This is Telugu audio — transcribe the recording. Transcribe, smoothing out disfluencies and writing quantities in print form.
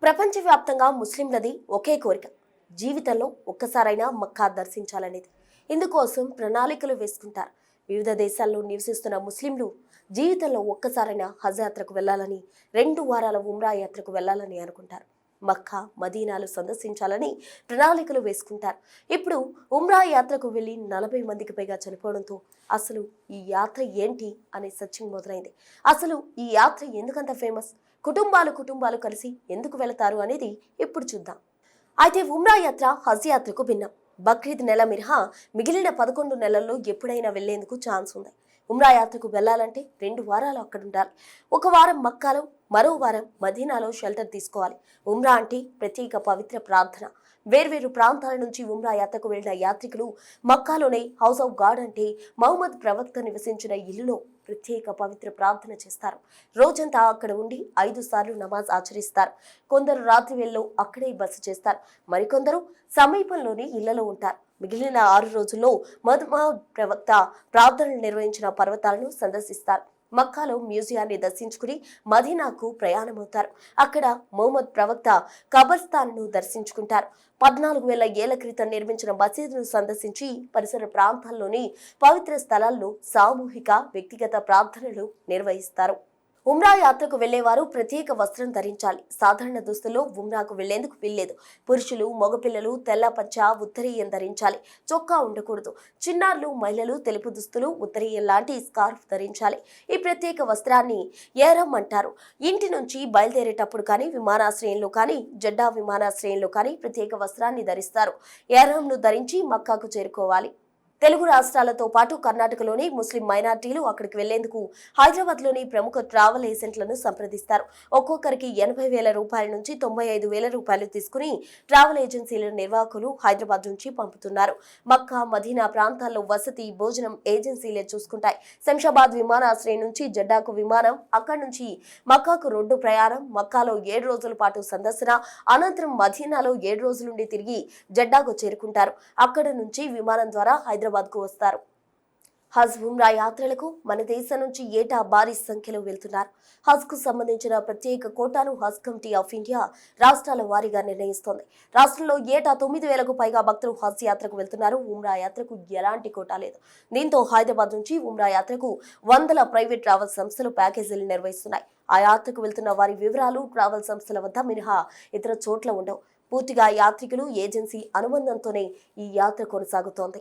ప్రపంచవ్యాప్తంగా ముస్లింలది ఒకే కోరిక, జీవితంలో ఒక్కసారైనా మక్కా దర్శించాలనేది. ఇందుకోసం ప్రణాళికలు వేసుకుంటారు. వివిధ దేశాల్లో నివసిస్తున్న ముస్లింలు జీవితంలో ఒక్కసారైనా హజ్ యాత్రకు వెళ్లాలని, 2 వారాల ఉమ్రా యాత్రకు వెళ్లాలని అనుకుంటారు. మక్కా, మదీనాలు సందర్శించాలని ప్రణాళికలు వేసుకుంటారు. ఇప్పుడు ఉమ్రా యాత్రకు వెళ్లి 40 మందికి పైగా చనిపోవడంతో అసలు ఈ యాత్ర ఏంటి అనే సర్చింగ్ మొదలైంది. అసలు ఈ యాత్ర ఎందుకంత ఫేమస్, కుటుంబాలు కలిసి ఎందుకు వెళతారు అనేది ఇప్పుడు చూద్దాం. అయితే ఉమ్రా యాత్ర హజ్ యాత్రకు భిన్నం. బక్రీద్ నెల మినహా మిగిలిన 11 నెలల్లో ఎప్పుడైనా వెళ్లేందుకు ఛాన్స్ ఉంది. ఉమ్రా యాత్రకు వెళ్లాలంటే 2 వారాలు అక్కడ ఉండాలి. ఒక వారం మక్కాలో, మరో వారం మదీనాలో షెల్టర్ తీసుకోవాలి. ఉమ్రా అంటే ప్రత్యేక పవిత్ర ప్రార్థన. వేర్వేరు ప్రాంతాల నుంచి ఉమ్రా యాత్రకు వెళ్లిన యాత్రికులు మక్కాలోనే హౌస్ ఆఫ్ గాడ్ అంటే మహమ్మద్ ప్రవక్త నివసించిన ఇల్లులో ప్రత్యేక పవిత్ర ప్రార్థన చేస్తారు. రోజంతా అక్కడ ఉండి 5 సార్లు నమాజ్ ఆచరిస్తారు. కొందరు రాత్రి వేళలో అక్కడే బస చేస్తారు. మరికొందరు సమీపంలోని ఇళ్లలో ఉంటారు. మిగిలిన 6 రోజుల్లో మహమ్మద్ ప్రవక్త ప్రార్థనలు నిర్వహించిన పర్వతాలను సందర్శిస్తారు. మక్కాలో మ్యూజియాన్ని దర్శించుకుని మదీనాకు ప్రయాణమవుతారు. అక్కడ మహమ్మద్ ప్రవక్త కబర్స్థాన్ను దర్శించుకుంటారు. 14,000 ఏళ్ల క్రితం నిర్మించిన మసీదును సందర్శించి పరిసర ప్రాంతాల్లోని పవిత్ర స్థలాల్లో సామూహిక, వ్యక్తిగత ప్రార్థనలు నిర్వహిస్తారు. ఉమ్రా యాత్రకు వెళ్లేవారు ప్రత్యేక వస్త్రం ధరించాలి. సాధారణ దుస్తుల్లో ఉమ్రాకు వెళ్లేందుకు వీల్లేదు. పురుషులు, మగపిల్లలు తెల్ల పంచ, ఉత్తరీయం ధరించాలి. చొక్కా ఉండకూడదు. చిన్నారులు, మహిళలు తెలుపు దుస్తులు, ఉత్తరీయం లాంటి స్కార్ఫ్ ధరించాలి. ఈ ప్రత్యేక వస్త్రాన్ని ఏరం అంటారు. ఇంటి నుంచి బయలుదేరేటప్పుడు కానీ, విమానాశ్రయంలో కానీ, జడ్డా విమానాశ్రయంలో కానీ ప్రత్యేక వస్త్రాన్ని ధరిస్తారు. ఏరంను ధరించి మక్కాకు చేరుకోవాలి. తెలుగు రాష్ట్రాలతో పాటు కర్ణాటకలోని ముస్లిం మైనార్టీలు అక్కడికి వెళ్లేందుకు హైదరాబాద్లోని ప్రముఖ ట్రావెల్ ఏజెంట్లను సంప్రదిస్తారు. ఒక్కొక్కరికి 80,000 రూపాయల నుంచి 95,000 రూపాయలు తీసుకుని ట్రావెల్ ఏజెన్సీల నిర్వాహకులు హైదరాబాద్ నుంచి పంపుతున్నారు. మక్కా, మదీనా ప్రాంతాల్లో వసతి, భోజనం ఏజెన్సీలే చూసుకుంటాయి. శంషాబాద్ విమానాశ్రయం నుంచి జడ్డాకు విమానం, అక్కడి నుంచి మక్కాకు రోడ్డు ప్రయాణం. మక్కాలో 7 రోజుల పాటు సందర్శన, అనంతరం మదీనాలో 7 రోజులుండి తిరిగి జడ్డాకు చేరుకుంటారు. అక్కడి నుంచి విమానం ద్వారా హైదరాబాద్కు వస్తారు. హజ్, ఉమ్రా యాత్రలకు మన దేశం నుంచి ఏటా భారీ సంఖ్యలో వెళ్తున్నారు. హజ్కు సంబంధించిన ప్రత్యేక కోటాను హజ్ కమిటీ ఆఫ్ ఇండియా రాష్ట్రాల వారీగా నిర్ణయిస్తోంది. రాష్ట్రంలో ఏటా 9,000కు పైగా భక్తులు హజ్ యాత్రకు వెళ్తున్నారు. ఉమ్రా యాత్రకు ఎలాంటి కోటా లేదు. దీంతో హైదరాబాద్ నుంచి ఉమ్రా యాత్రకు 100 ప్రైవేట్ ట్రావెల్ సంస్థలు ప్యాకేజీలు నిర్వహిస్తున్నాయి. ఆ యాత్రకు వెళ్తున్న వారి వివరాలు ట్రావెల్ సంస్థల వద్ద మినహా ఇతర చోట్ల ఉండవు. పూర్తిగా యాత్రికులు, ఏజెన్సీ అనుబంధంతోనే ఈ యాత్ర కొనసాగుతోంది.